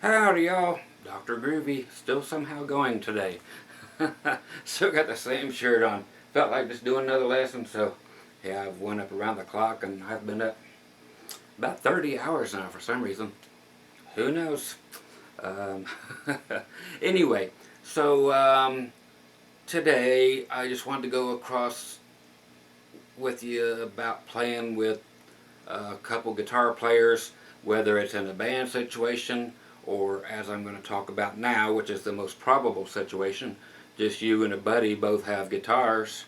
Howdy y'all, Dr. Groovy, still somehow going today. Still got the same shirt on. Felt like just doing another lesson, so yeah, I've went up around the clock and I've been up about 30 hours now for some reason. Who knows? Um, anyway, so today I just wanted to go across with you about playing with a couple guitar players, whether it's in a band situation or, as I'm going to talk about now, which is the most probable situation, just you and a buddy both have guitars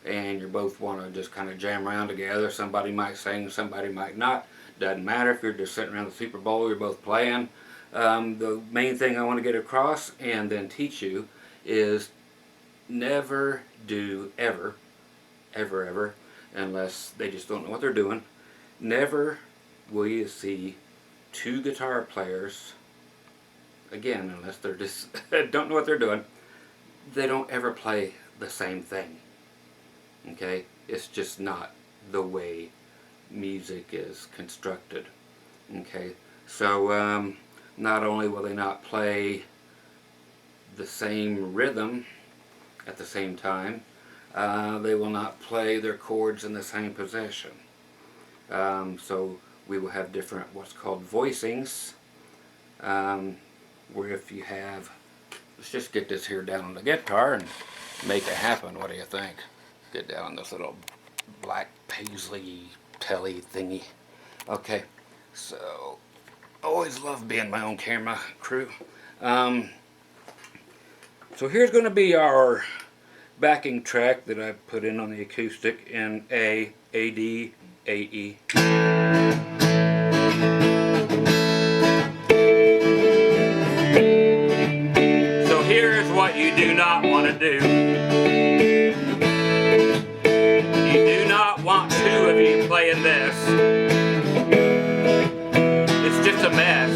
and you both want to just kind of jam around together. Somebody might sing, somebody might not. Doesn't matter if you're just sitting around the Super Bowl, you're both playing. The main thing I want to get across and then teach you is never do ever, unless they just don't know what they're doing, never will you see two guitar players, again, unless they're just don't know what they're doing, they don't ever play the same thing. Okay? It's just not the way music is constructed. Okay? So, not only will they not play the same rhythm at the same time, they will not play their chords in the same position. So we will have different what's called voicings, where if you have, let's just get this here down on the guitar and make it happen. What do you think? Get down on this little black paisley telly thingy. Okay, so always love being my own camera crew. So here's going to be our backing track that I put in on the acoustic in A, D, A, E. So here is what you do not want to do. You do not want two of you playing this. It's just a mess.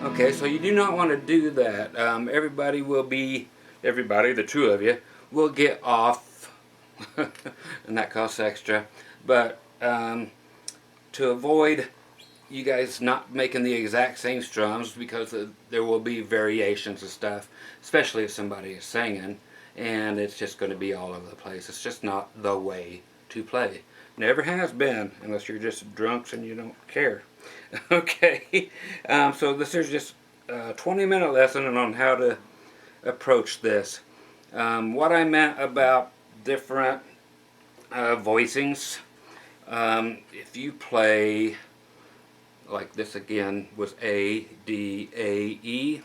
Okay, so you do not want to do that. Everybody, the two of you, will get off, and that costs extra. But to avoid you guys not making the exact same strums, because there will be variations and stuff, especially if somebody is singing, and it's just going to be all over the place. It's just not the way to play. Never has been, unless you're just drunks and you don't care. Okay, so this is just a 20-minute lesson on how to approach this. What I meant about different voicings, if you play like this again was A, D, A, E,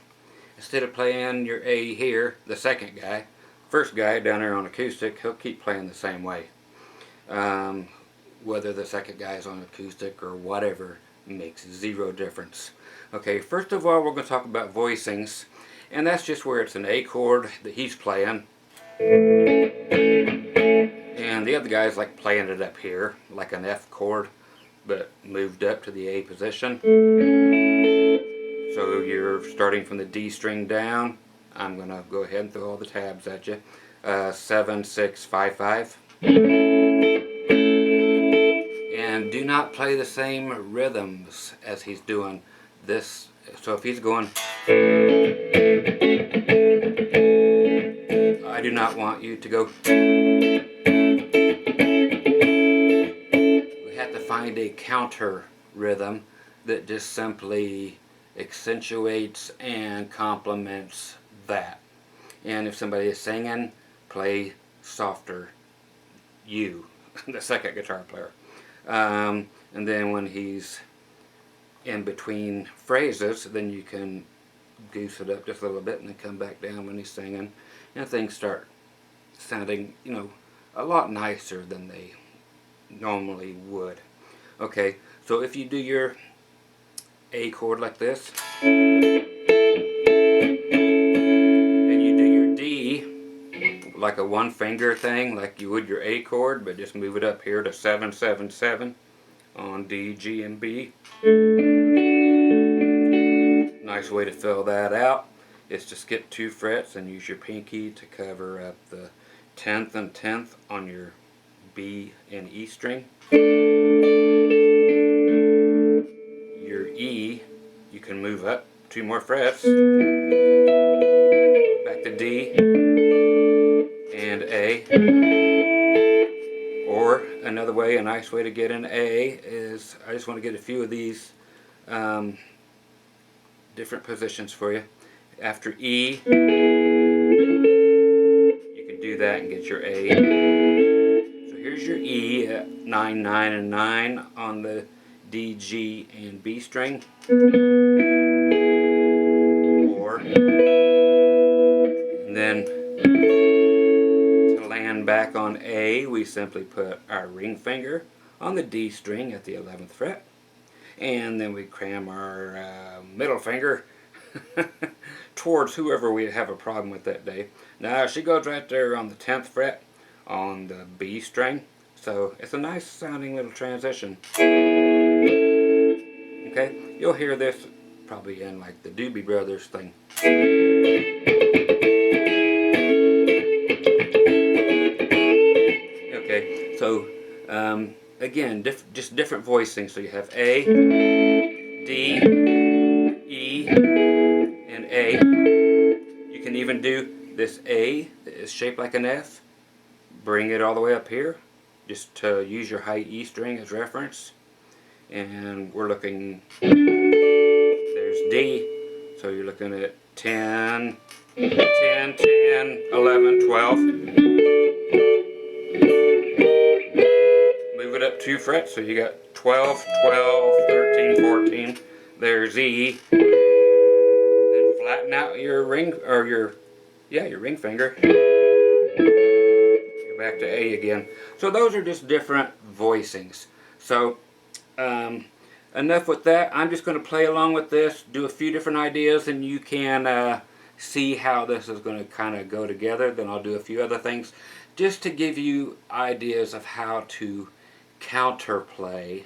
instead of playing your A here, the second guy, first guy down there on acoustic, he'll keep playing the same way. Whether the second guy is on acoustic or whatever makes zero difference. Okay, first of all, we're going to talk about voicings, and that's just where it's an A chord that he's playing, and the other guy's like playing it up here, like an F chord, but moved up to the A position. So you're starting from the D string down. I'm going to go ahead and throw all the tabs at you. 7, 6, 5, 5. And do not play the same rhythms as he's doing this. So if he's going, I do not want you to go. We have to find a counter rhythm that just simply accentuates and complements that. And if somebody is singing, play softer. You, the second guitar player. And then when he's in between phrases, then you can goose it up just a little bit and then come back down when he's singing, and things start sounding, a lot nicer than they normally would. Okay, so if you do your A chord like this, and you do your D like a one finger thing, like you would your A chord, but just move it up here to 7/7/7 on D, G, and B. Nice way to fill that out is to skip 2 frets and use your pinky to cover up the 10th and 10th on your B and E string. Your E, you can move up 2 more frets, back to D and A. Or another way, a nice way to get an A is, I just want to get a few of these different positions for you. After E, you can do that and get your A. So here's your E at 9, 9, and 9 on the D, G, and B string. Or, and then to land back on A, we simply put our ring finger on the D string at the 11th fret. And then we cram our middle finger towards whoever we have a problem with that day. Now she goes right there on the 10th fret on the B string, so it's a nice sounding little transition. Okay, you'll hear this probably in like the Doobie Brothers thing. Okay, so again, just different voicing. So you have A, D, E, and A. You can even do this A that is shaped like an F. Bring it all the way up here, just to use your high E string as reference. And we're looking, there's D, so you're looking at 10, 10, 10, 11, 12. Move it up 2 frets, so you got 12, 12, 13, 14. There's E. Then flatten out your ring, or your ring finger. You're back to A again. So those are just different voicings. So enough with that. I'm just going to play along with this, do a few different ideas, and you can see how this is going to kind of go together. Then I'll do a few other things just to give you ideas of how to counterplay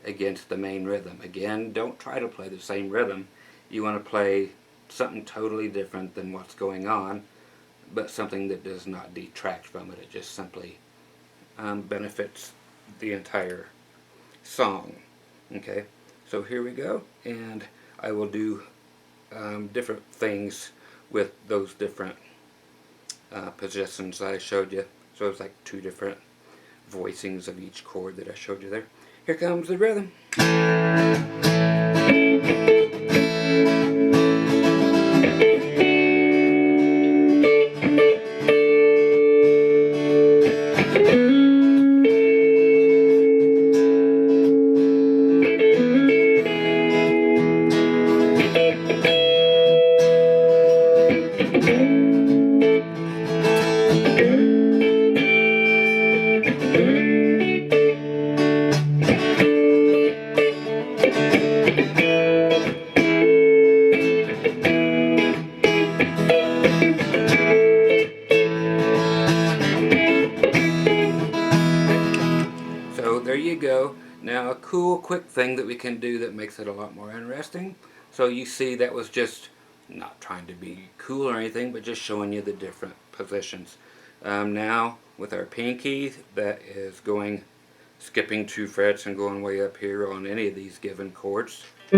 against the main rhythm. Again, don't try to play the same rhythm. You want to play something totally different than what's going on, but something that does not detract from it. It just simply benefits the entire song. Okay, so here we go, and I will do different things with those different positions that I showed you. So it's like 2 different voicings of each chord that I showed you there. Here comes the rhythm. So there you go. Now a cool quick thing that we can do that makes it a lot more interesting. So you see that was just not trying to be cool or anything, but just showing you the different positions. Now with our pinky, that is going, skipping 2 frets and going way up here on any of these given chords. So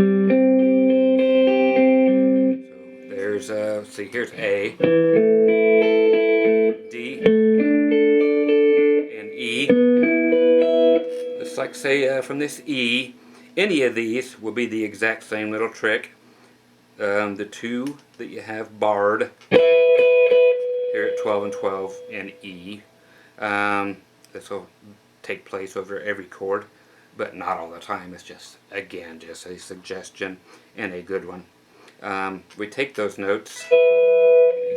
there's see, here's A, D, and E. Just like say from this E, any of these will be the exact same little trick. The 2 that you have barred here at 12 and 12 in E. This will take place over every chord, but not all the time. It's just, again, just a suggestion and a good one. We take those notes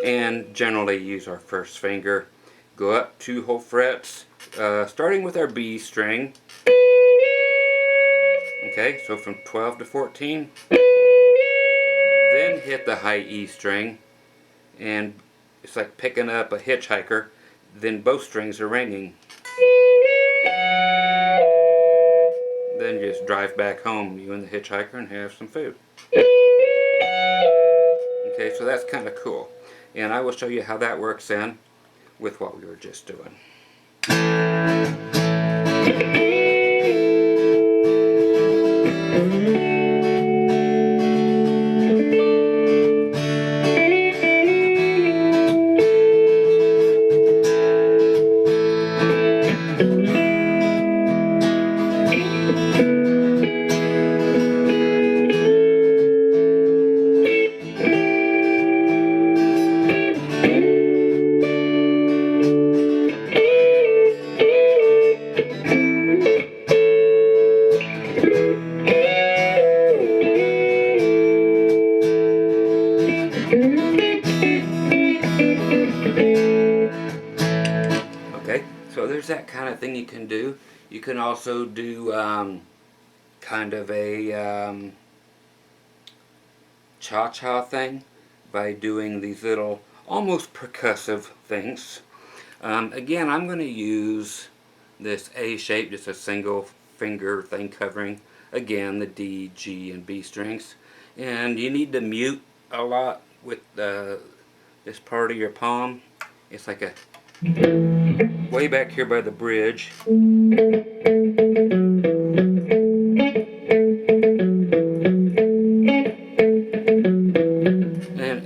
and generally use our first finger, go up 2 whole frets, starting with our B string. Okay, so from 12 to 14, then hit the high E string, and it's like picking up a hitchhiker. then both strings are ringing. Then just drive back home, you and the hitchhiker, and have some food. Okay, so that's kind of cool. And I will show you how that works in with what we were just doing. Okay, so there's that kind of thing you can do. You can also do kind of a cha-cha thing by doing these little almost percussive things. Again, I'm going to use this A shape, just a single finger thing covering, again, the D, G, and B strings. And you need to mute a lot with this part of your palm. It's like a way back here by the bridge. And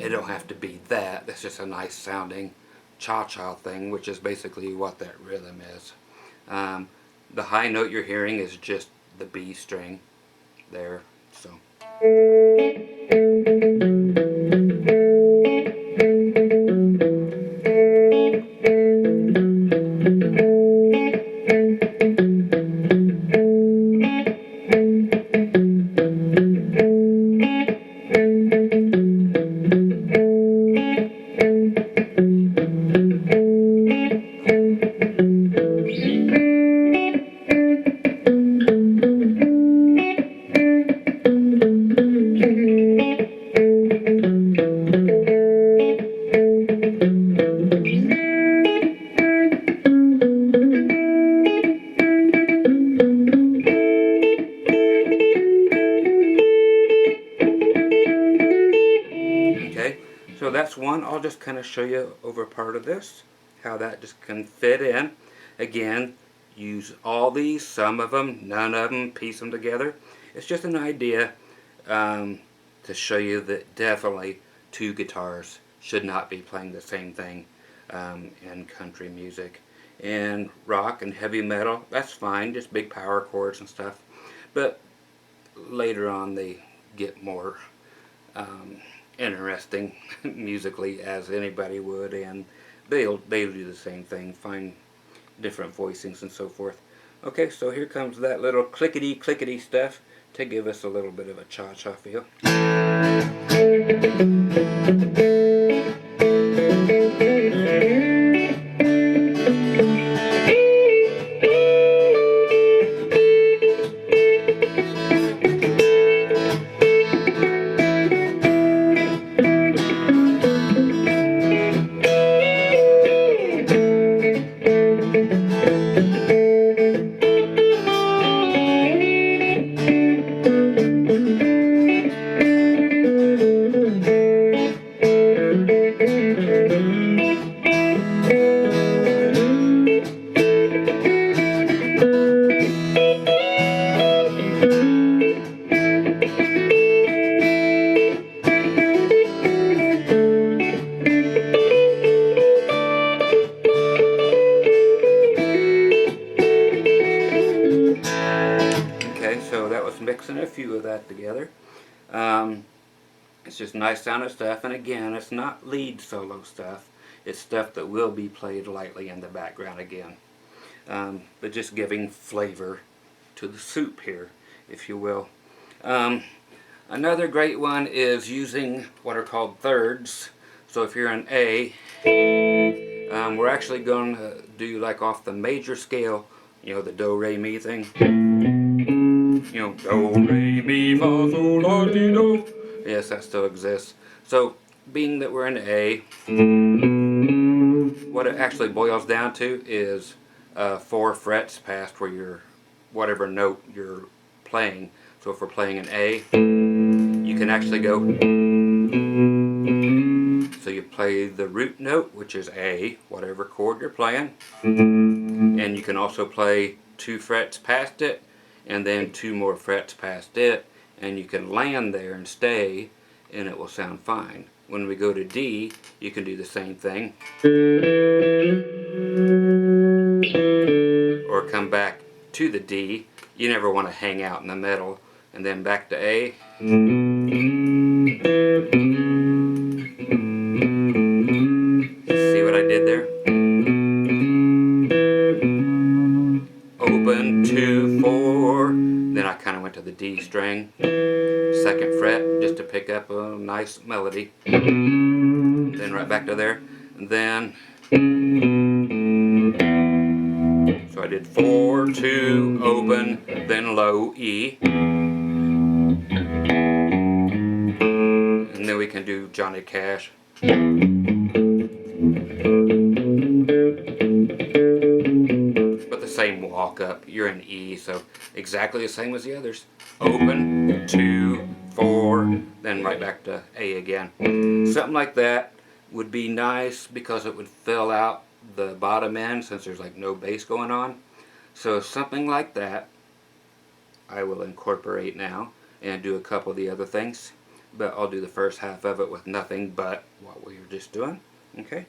it don't have to be that. That's just a nice sounding cha-cha thing, which is basically what that rhythm is. The high note you're hearing is just the B string there. So. So that's one. I'll just kind of show you over part of this, how that just can fit in. Again, use all these, some of them, none of them, piece them together. It's just an idea to show you that definitely two guitars should not be playing the same thing in country music. And rock and heavy metal, that's fine, just big power chords and stuff. But later on they get more interesting musically, as anybody would, and they'll do the same thing, find different voicings and so forth. Okay, so here comes that little clickety clickety stuff to give us a little bit of a cha-cha feel. Mixing a few of that together. It's just nice sounding stuff, and again, it's not lead solo stuff. It's stuff that will be played lightly in the background again. But just giving flavor to the soup here, if you will. Another great one is using what are called thirds. So if you're an A, we're actually going to do like off the major scale, you know, the do, re, mi thing. You know, do, re, mi, fa, sol, la, ti, do. Yes, that still exists. So, being that we're in A, What it actually boils down to is 4 frets past where you're, whatever note you're playing. So if we're playing an A, you can actually go, so you play the root note, which is A, whatever chord you're playing, and you can also play 2 frets past it, and then 2 more frets past it, and you can land there and stay, and it will sound fine. When we go to D, you can do the same thing, or come back to the D. You never want to hang out in the middle, and then back to A. See what I did there? Open 2, 4, then I kind of went to the D string, 2nd fret, just to pick up a nice melody, then right back to there, and then, so I did 4, 2, open, then low E, and then we can do Johnny Cash. But the same walk up, you're in E, so exactly the same as the others. Open, 2, 4, then right back to A again. Something like that would be nice because it would fill out the bottom end since there's like no bass going on. So something like that I will incorporate now and do a couple of the other things. But I'll do the first half of it with nothing but what we were just doing. Okay?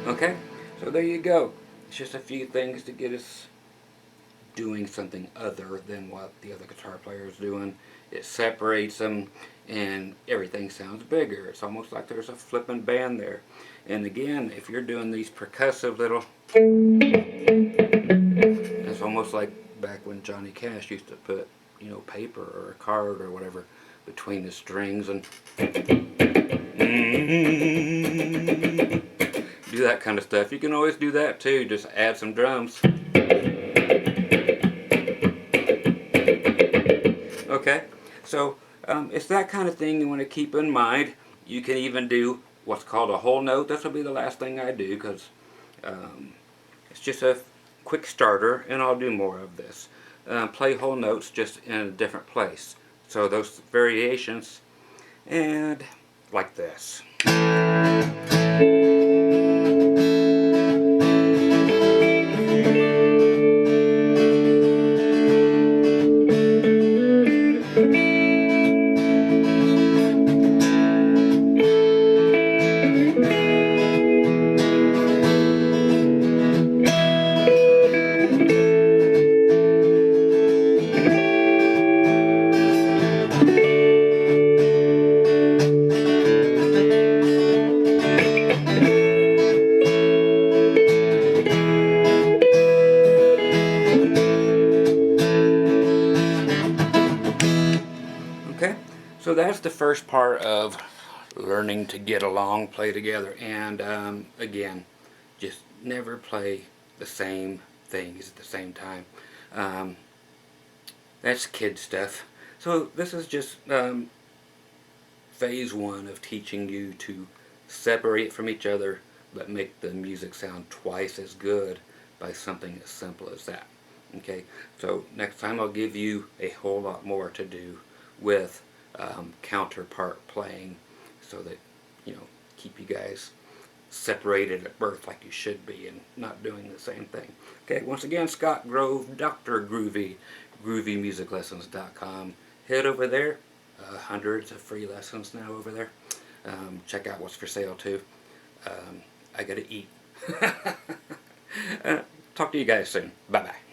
Okay, so there you go. It's just a few things to get us doing something other than what the other guitar player is doing. It separates them and everything sounds bigger. It's almost like there's a flipping band there. And again, if you're doing these percussive little, it's almost like back when Johnny Cash used to put, you know, paper or a card or whatever between the strings and do that kind of stuff. You can always do that too, just add some drums. Okay, so it's that kind of thing you want to keep in mind. You can even do what's called a whole note. This will be the last thing I do because it's just a quick starter, and I'll do more of this. Play whole notes just in a different place. So those variations, and like this. Okay, so that's the first part of learning to get along, play together, and again, just never play the same things at the same time. Um, that's kid stuff. So this is just phase one of teaching you to separate from each other but make the music sound twice as good by something as simple as that. Okay, so next time I'll give you a whole lot more to do with counterpart playing so that, you know, keep you guys separated at birth like you should be and not doing the same thing. Okay, once again, Scott Grove, Dr. Groovy, groovymusiclessons.com. Head over there. Hundreds of free lessons now over there. Check out what's for sale too. I gotta eat. Talk to you guys soon. Bye bye.